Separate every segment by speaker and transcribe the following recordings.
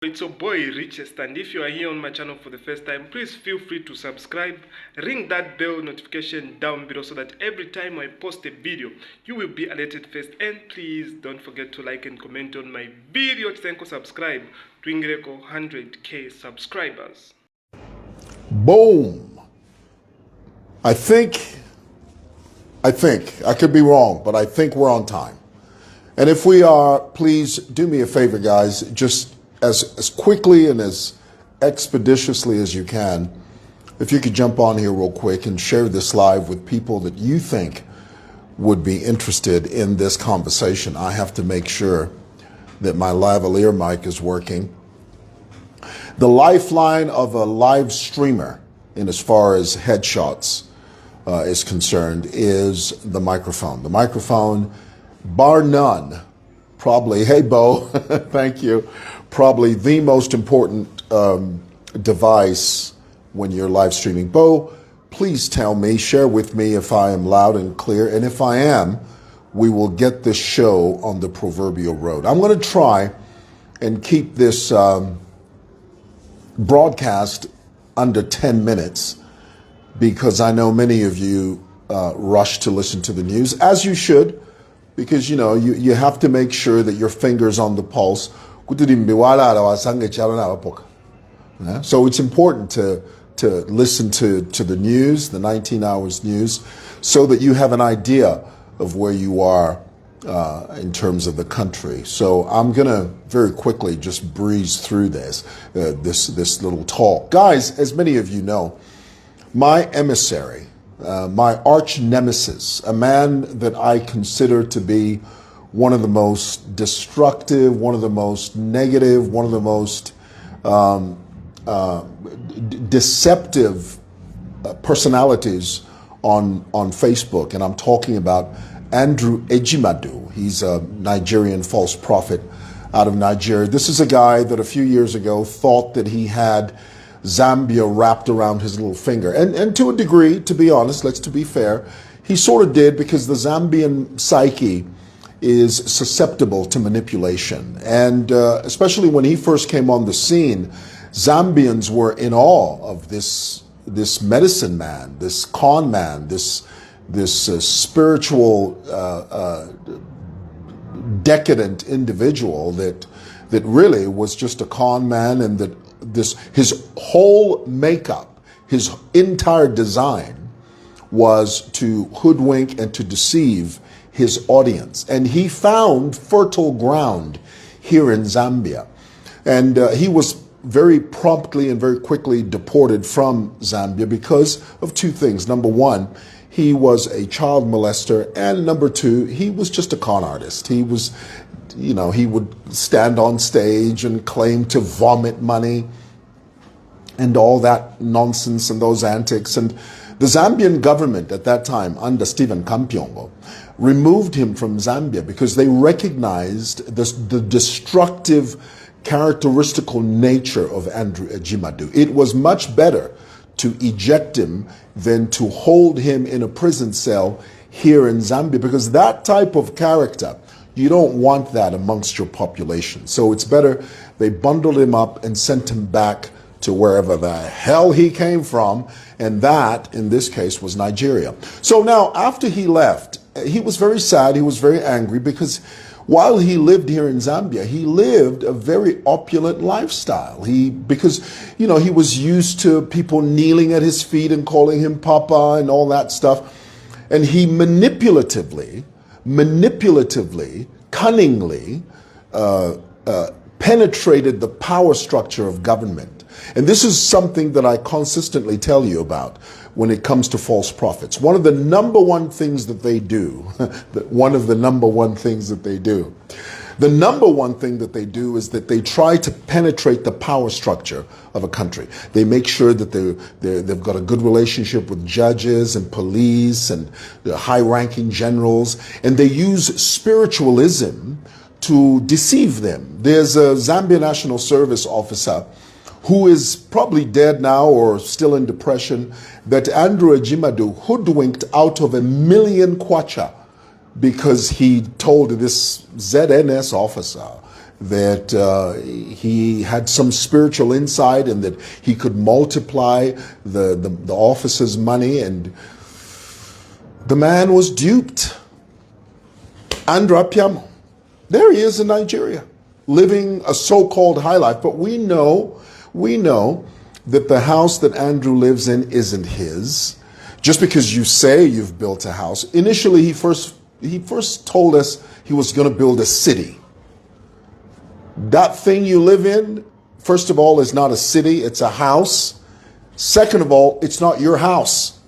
Speaker 1: It's your boy Richest, and if you are here on my channel for the first time, please feel free to subscribe, ring that bell notification down below so that every time I post a video you will be alerted first. And please don't forget to like and comment on my video. Tsenko subscribe to Ingireko 100k subscribers.
Speaker 2: Boom. I think I could be wrong, but I think we're on time. And if we are, please do me a favor, guys, just as quickly and as expeditiously as you can, if you could jump on here real quick and share this live with people that you think would be interested in this conversation. I have to make sure that my lavalier mic is working. The lifeline of a live streamer, in as far as headshots is concerned, is the microphone. The microphone, bar none, probably, hey Bo, thank you, probably the most important device when you're live streaming. Bo, please tell me, share with me if I am loud and clear, and if I am, we will get this show on the proverbial road. I'm going to try and keep this broadcast under 10 minutes because I know many of you rush to listen to the news, as you should, because you have to make sure that your finger's on the pulse. So it's important to listen to the news, the 19 hours news, so that you have an idea of where you are in terms of the country. So I'm gonna very quickly just breeze through this little talk. Guys, as many of you know, my emissary, my arch nemesis, a man that I consider to be one of the most destructive, one of the most negative, one of the most deceptive personalities on Facebook, and I'm talking about Andrew Edimadu. He's a Nigerian false prophet out of Nigeria. This is a guy that a few years ago thought that he had Zambia wrapped around his little finger. And to a degree, to be honest, to be fair, he sort of did, because the Zambian psyche is susceptible to manipulation. And especially when he first came on the scene, Zambians were in awe of this medicine man, this con man, this spiritual decadent individual that really was just a con man, and that his whole makeup, his entire design was to hoodwink and to deceive his audience. And he found fertile ground here in Zambia. And he was very promptly and very quickly deported from Zambia because of two things. Number one, he was a child molester, and number two, he was just a con artist. He was, he would stand on stage and claim to vomit money and all that nonsense and those antics. And the Zambian government at that time, under Stephen Kampiongo, removed him from Zambia because they recognized the destructive characteristical nature of Andrew Edimadu. It was much better to eject him than to hold him in a prison cell here in Zambia, because that type of character, you don't want that amongst your population. So it's better they bundled him up and sent him back to wherever the hell he came from, and that, in this case, was Nigeria. So now, after he left, he was very sad, he was very angry, because while he lived here in Zambia, he lived a very opulent lifestyle. Because he was used to people kneeling at his feet and calling him Papa and all that stuff. And he manipulatively, cunningly penetrated the power structure of government. And this is something that I consistently tell you about when it comes to false prophets. One of the number one things that they do, the number one thing that they do is that they try to penetrate the power structure of a country. They make sure that they've got a good relationship with judges and police and high-ranking generals, and they use spiritualism to deceive them. There's a Zambia National Service officer who is probably dead now or still in depression, that Andrew Edimadu hoodwinked out of 1 million kwacha because he told this ZNS officer that he had some spiritual insight and that he could multiply the officer's money, and the man was duped. Andrew Apiamo, there he is in Nigeria, living a so-called high life, but we know that the house that Andrew lives in isn't his. Just because you say you've built a house, initially he first told us he was going to build a city. That thing you live in, first of all, is not a city, it's a house. Second of all, it's not your house.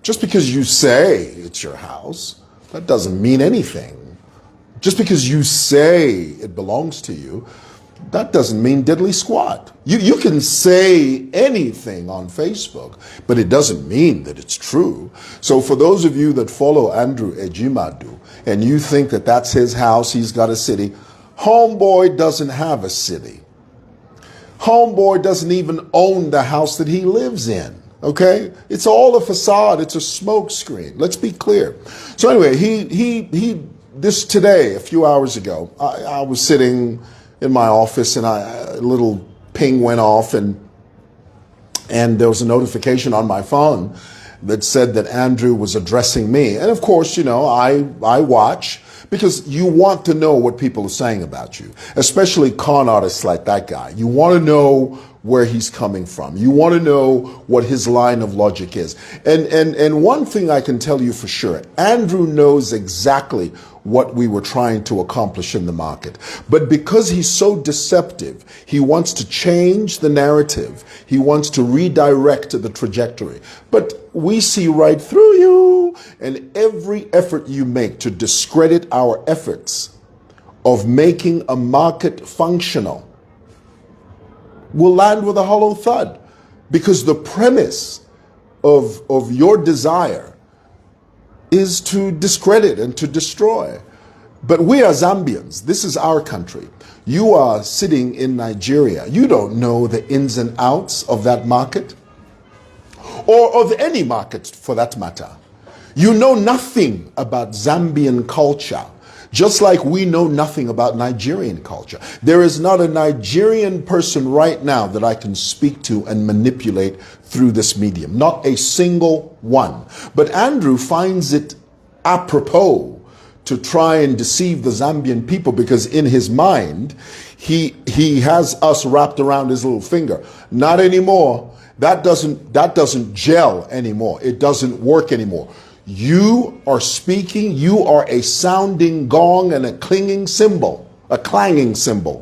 Speaker 2: Just because you say it's your house, that doesn't mean anything. Just because you say it belongs to you, that doesn't mean diddly squat. You can say anything on Facebook, but it doesn't mean that it's true. So for those of you that follow Andrew Edimadu and you think that that's his house, he's got a city, homeboy doesn't have a city. Homeboy doesn't even own the house that he lives in. Okay? It's all a facade. It's a smoke screen. Let's be clear. So anyway, this today, a few hours ago, I was sitting in my office and a little ping went off and there was a notification on my phone that said that Andrew was addressing me. And of course, you know, I watch because you want to know what people are saying about you, especially con artists like that guy. You want to know where he's coming from. You want to know what his line of logic is. And one thing I can tell you for sure, Andrew knows exactly what we were trying to accomplish in the market. But because he's so deceptive, he wants to change the narrative. He wants to redirect the trajectory. But we see right through you, and every effort you make to discredit our efforts of making a market functional will land with a hollow thud, because the premise of your desire is to discredit and to destroy. But we are Zambians. This is our country. You are sitting in Nigeria. You don't know the ins and outs of that market, or of any market for that matter. You know nothing about Zambian culture, just like we know nothing about Nigerian culture. There is not a Nigerian person right now that I can speak to and manipulate through this medium. Not a single one. But Andrew finds it apropos to try and deceive the Zambian people, because in his mind, he has us wrapped around his little finger. Not anymore. That doesn't gel anymore. It doesn't work anymore. You are speaking, you are a sounding gong and a clanging cymbal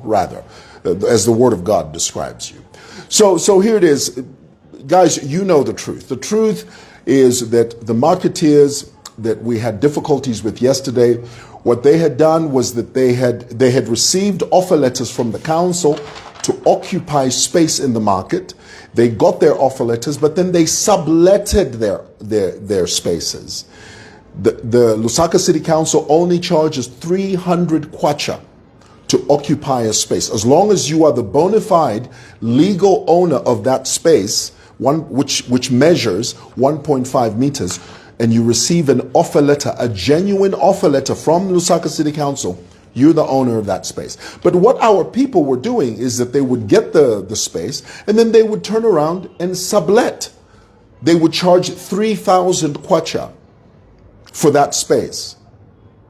Speaker 2: rather, as the word of God describes you. So here it is. Guys, you know the truth. The truth is that the marketeers that we had difficulties with yesterday, what they had done was that they had received offer letters from the council to occupy space in the market. They got their offer letters, but then they subletted their spaces. The Lusaka City Council only charges 300 kwacha to occupy a space. As long as you are the bona fide legal owner of that space, which measures 1.5 meters, and you receive an offer letter, a genuine offer letter from Lusaka City Council, you're the owner of that space. But what our people were doing is that they would get the space and then they would turn around and sublet. They would charge 3,000 kwacha for that space.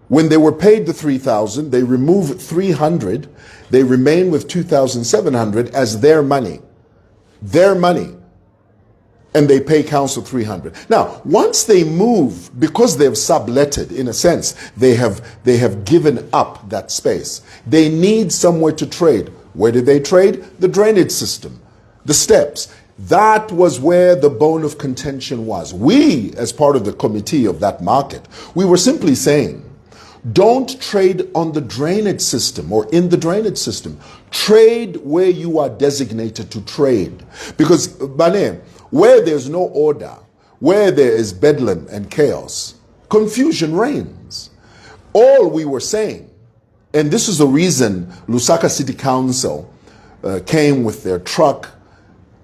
Speaker 2: When they were paid the 3,000, they remove 300, they remain with 2,700 as their money. Their money. And they pay council 300. Now, once they move, because they've subletted, in a sense, they have given up that space. They need somewhere to trade. Where did they trade? The drainage system, the steps. That was where the bone of contention was. We, as part of the committee of that market, we were simply saying, don't trade on the drainage system or in the drainage system. Trade where you are designated to trade. Because, Bane, where there's no order, where there is bedlam and chaos, confusion reigns. All we were saying, and this is the reason Lusaka City Council came with their truck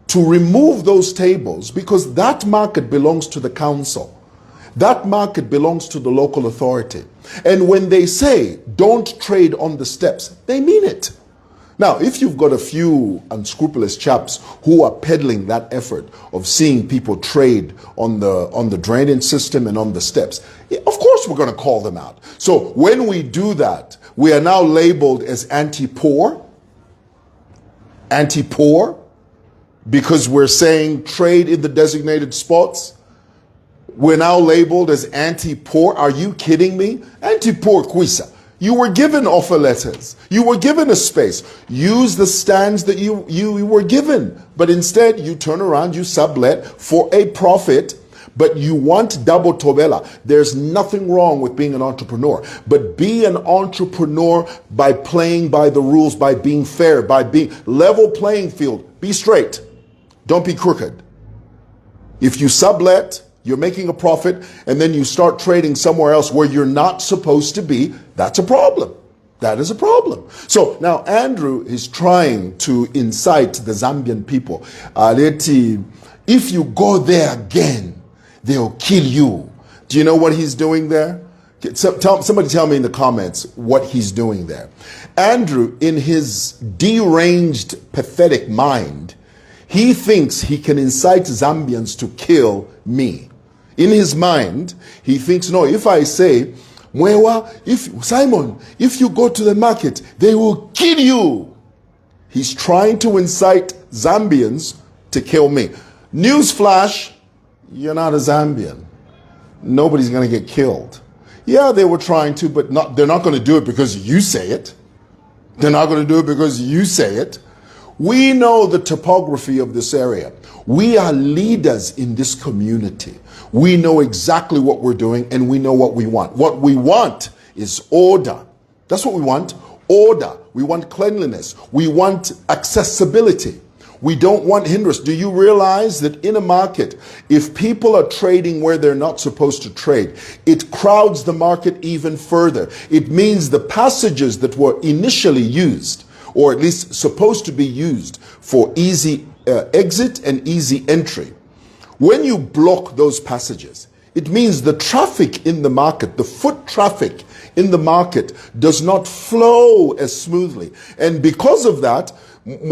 Speaker 2: to remove those tables, because that market belongs to the council. That market belongs to the local authority. And when they say, don't trade on the steps, they mean it. Now, if you've got a few unscrupulous chaps who are peddling that effort of seeing people trade on the drainage system and on the steps, of course we're going to call them out. So when we do that, we are now labeled as anti-poor, because we're saying trade in the designated spots. We're now labeled as anti-poor. Are you kidding me? Anti-poor quisa. You were given offer letters. You were given a space. Use the stands that you were given. But instead, you turn around, you sublet for a profit, but you want double tobela. There's nothing wrong with being an entrepreneur. But be an entrepreneur by playing by the rules, by being fair, by being level playing field. Be straight. Don't be crooked. If you sublet, you're making a profit, and then you start trading somewhere else where you're not supposed to be, that's a problem. That is a problem. So now Andrew is trying to incite the Zambian people. If you go there again, they'll kill you. Do you know what he's doing there? Somebody tell me in the comments what he's doing there. Andrew, in his deranged, pathetic mind, he thinks he can incite Zambians to kill me. In his mind, he thinks, no, if I say, mwewa, if you go to the market, they will kill you. He's trying to incite Zambians to kill me. Newsflash, you're not a Zambian. Nobody's going to get killed. Yeah, they were trying to, but they're not going to do it because you say it. They're not going to do it because you say it. We know the topography of this area. We are leaders in this community. We know exactly what we're doing, and we know what we want. What we want is order. That's what we want. Order. We want cleanliness. We want accessibility. We don't want hindrance. Do you realize that in a market, if people are trading where they're not supposed to trade, it crowds the market even further. It means the passages that were initially used, or at least supposed to be used for easy exit and easy entry, when you block those passages, it means the traffic in the market, the foot traffic in the market does not flow as smoothly. And because of that, in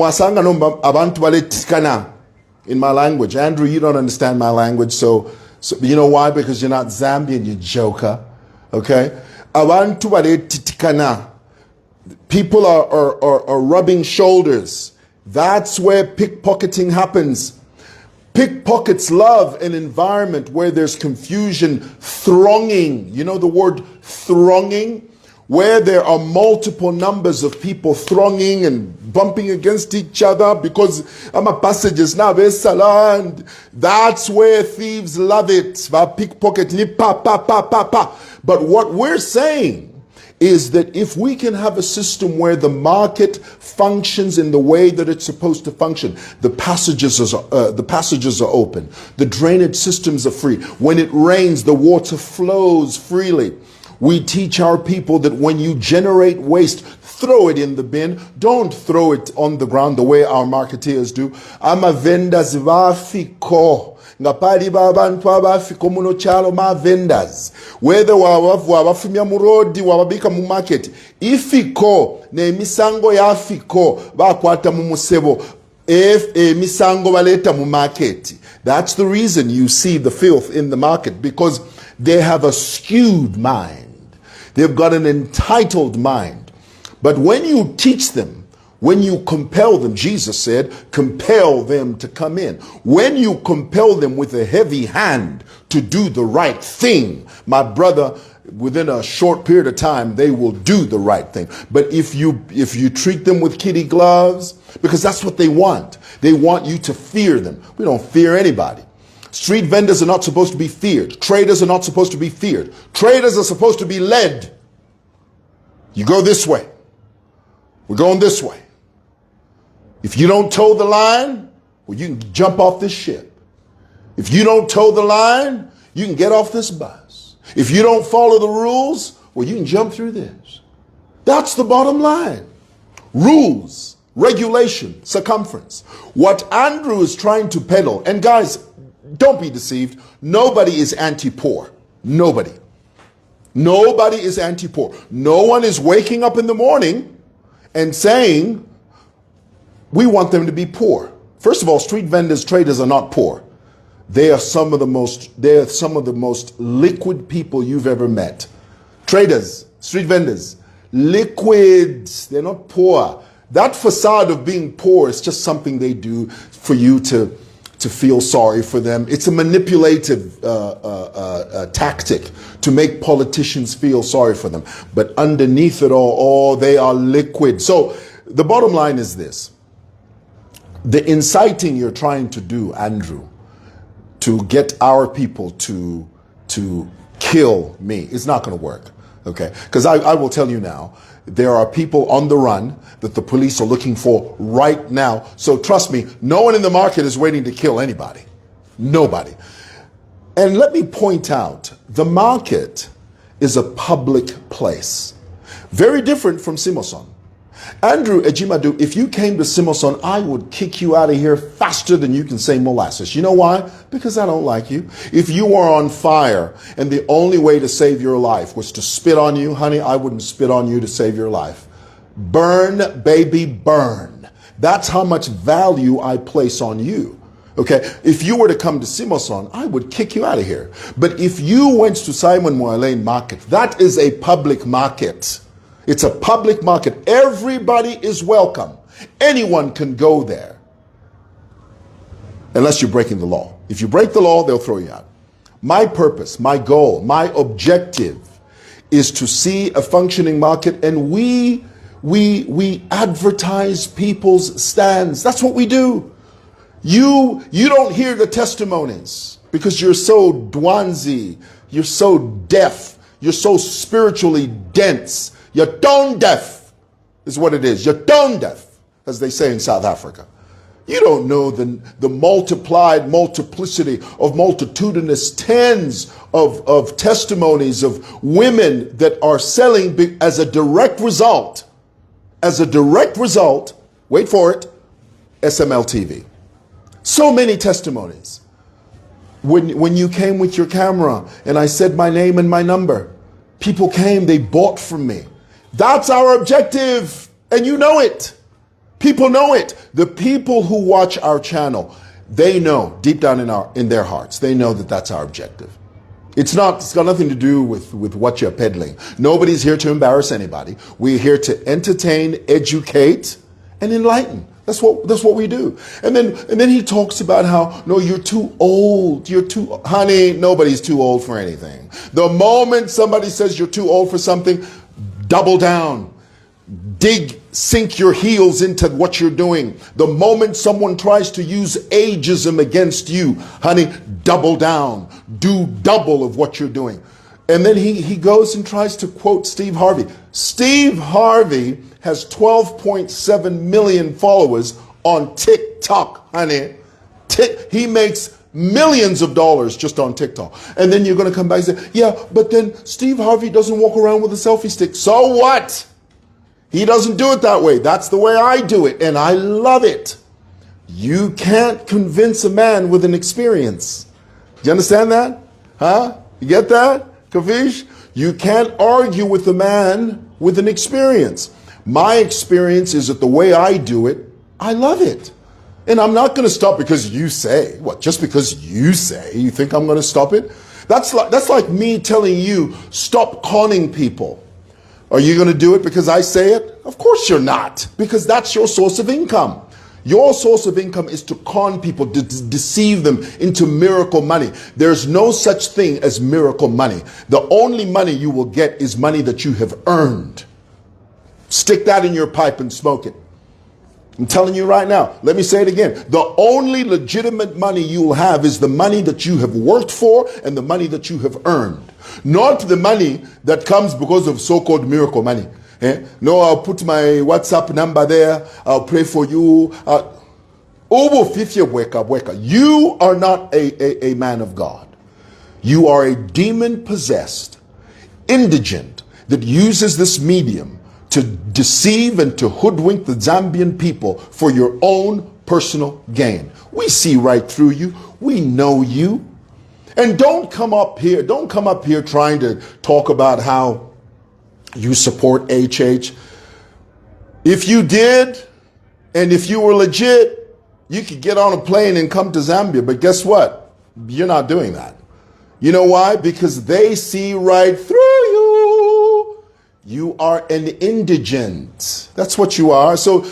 Speaker 2: my language, Andrew, you don't understand my language, so you know why? Because you're not Zambian, you joker. Okay? People are rubbing shoulders. That's where pickpocketing happens. Pickpockets love an environment where there's confusion, thronging. You know the word thronging? Where there are multiple numbers of people thronging and bumping against each other because I'm a passages now. And that's where thieves love it. Pickpocket. But what we're saying is that if we can have a system where the market functions in the way that it's supposed to function, the passages are open, the drainage systems are free. When it rains, the water flows freely. We teach our people that when you generate waste, throw it in the bin. Don't throw it on the ground the way our marketeers do. Ama vendors vafiko. Ngapali babantu abafika muno chalo ma vendors. Whether wabafumya mu road wababika mu market. Ifiko ne misango ya fiko bakwata mu musebo. If misango baleta mu market. That's the reason you see the filth in the market, because they have a skewed mind. They've got an entitled mind. But when you teach them, when you compel them, Jesus said, compel them to come in. When you compel them with a heavy hand to do the right thing, my brother, within a short period of time, they will do the right thing. But if you treat them with kitty gloves, because that's what they want. They want you to fear them. We don't fear anybody. Street vendors are not supposed to be feared. Traders are not supposed to be feared. Traders are supposed to be led. You go this way. We're going this way. If you don't toe the line, well, you can jump off this ship. If you don't toe the line, you can get off this bus. If you don't follow the rules, well, you can jump through this. That's the bottom line. Rules, regulation, circumference. What Andrew is trying to peddle, and guys, don't be deceived. Nobody is anti-poor. Nobody. Nobody is anti-poor. No one is waking up in the morning and saying, We want them to be poor. First of all, street vendors, traders are not poor. They are some of the most liquid people you've ever met. Traders, street vendors, liquids. They're not poor. That facade of being poor is just something they do for you to feel sorry for them. It's a manipulative tactic to make politicians feel sorry for them. But underneath it all, they are liquid. So the bottom line is this. The inciting you're trying to do, Andrew, to get our people to kill me, is not going to work. Okay? Because I will tell you now, there are people on the run that the police are looking for right now. So trust me, no one in the market is waiting to kill anybody. Nobody. And let me point out, the market is a public place. Very different from Simoson. Andrew Edimadu, if you came to Simoson, I would kick you out of here faster than you can say molasses. You know why? Because I don't like you. If you were on fire and the only way to save your life was to spit on you, honey, I wouldn't spit on you to save your life. Burn, baby, burn. That's how much value I place on you. Okay, if you were to come to Simoson, I would kick you out of here. But if you went to Simon Moalane Market, that is a public market. It's a public market. Everybody is welcome. Anyone can go there. Unless you're breaking the law. If you break the law, they'll throw you out. My purpose, my goal, my objective is to see a functioning market, and we advertise people's stands. That's what we do. You don't hear the testimonies because you're so dwanzi, you're so deaf, you're so spiritually dense. You're tone deaf is what it is. You're tone deaf, as they say in South Africa. You don't know the multiplied multiplicity of multitudinous tens of testimonies of women that are selling as a direct result, wait for it, SML TV. So many testimonies. When you came with your camera and I said my name and my number, people came, they bought from me. That's our objective, and you know it. People know it. The people who watch our channel, they know deep down in their hearts, they know that that's our objective. It's got nothing to do with what you're peddling. Nobody's here to embarrass anybody. We're here to entertain, educate, and enlighten. That's what we do. And then he talks about how, no, you're too old. Honey, nobody's too old for anything. The moment somebody says you're too old for something, double down. Sink your heels into what you're doing. The moment someone tries to use ageism against you, honey, double down. Do double of what you're doing. And then he goes and tries to quote Steve Harvey. Steve Harvey has 12.7 million followers on TikTok, honey. He makes millions of dollars just on TikTok. And then you're going to come back and say, yeah, but then Steve Harvey doesn't walk around with a selfie stick. So what? He doesn't do it that way. That's the way I do it, and I love it. You can't convince a man with an experience. Do you understand that? Huh? You get that? Kavish? You can't argue with a man with an experience. My experience is that the way I do it, I love it. And I'm not going to stop because you say. What? Just because you say, you think I'm going to stop it? That's like me telling you, stop conning people. Are you going to do it because I say it? Of course you're not, because that's your source of income. Your source of income is to con people, to deceive them into miracle money. There's no such thing as miracle money. The only money you will get is money that you have earned. Stick that in your pipe and smoke it. I'm telling you right now. Let me say it again. The only legitimate money you will have is the money that you have worked for and the money that you have earned. Not the money that comes because of so-called miracle money. No, I'll put my WhatsApp number there. I'll pray for you. You are not a man of God. You are a demon-possessed indigent that uses this medium to deceive and to hoodwink the Zambian people for your own personal gain. We see right through you. We know you. And don't come up here trying to talk about how you support HH. If you did, And if you were legit, you could get on a plane and come to Zambia. But guess what? You're not doing that. You know why? Because they see right through you. You are an indigent. That's what you are. So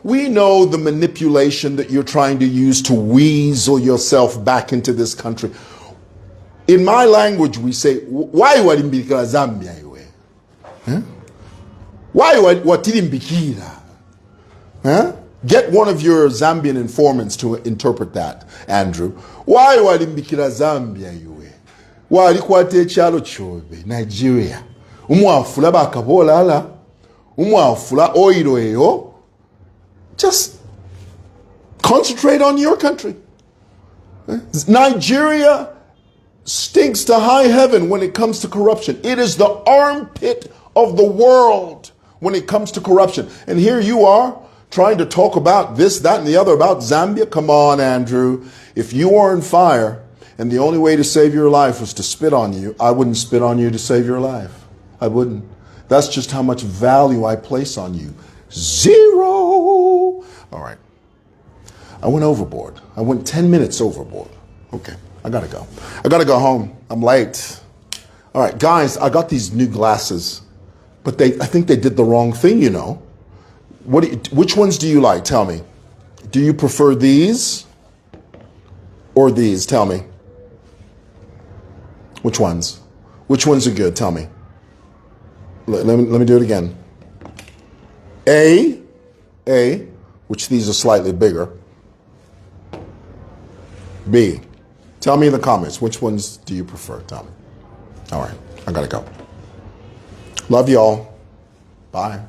Speaker 2: we know the manipulation that you're trying to use to weasel yourself back into this country. In my language, we say, why walimbikira Zambia iwe? Why watilimbikira? Get one of your Zambian informants to interpret that, Andrew. Why walimbikira Zambia iwe? Walikwate chalo chobe, Nigeria. Umwafula bakabola ala. Umwafula oiro eyo. Just concentrate on your country. Nigeria stinks to high heaven when it comes to corruption. It is the armpit of the world when it comes to corruption. And here you are trying to talk about this, that, and the other about Zambia. Come on, Andrew. If you were on fire and the only way to save your life was to spit on you, I wouldn't spit on you to save your life. I wouldn't. That's just how much value I place on you. Zero. All right. I went overboard. I went 10 minutes overboard. Okay. I gotta go. I gotta go home. I'm late. All right, guys, I got these new glasses, but I think they did the wrong thing, you know. Which ones do you like? Tell me. Do you prefer these or these? Tell me. Which ones? Which ones are good? Tell me. Let me do it again. A, which these are slightly bigger. B. Tell me in the comments, which ones do you prefer? Tell me. All right, I gotta go. Love y'all. Bye.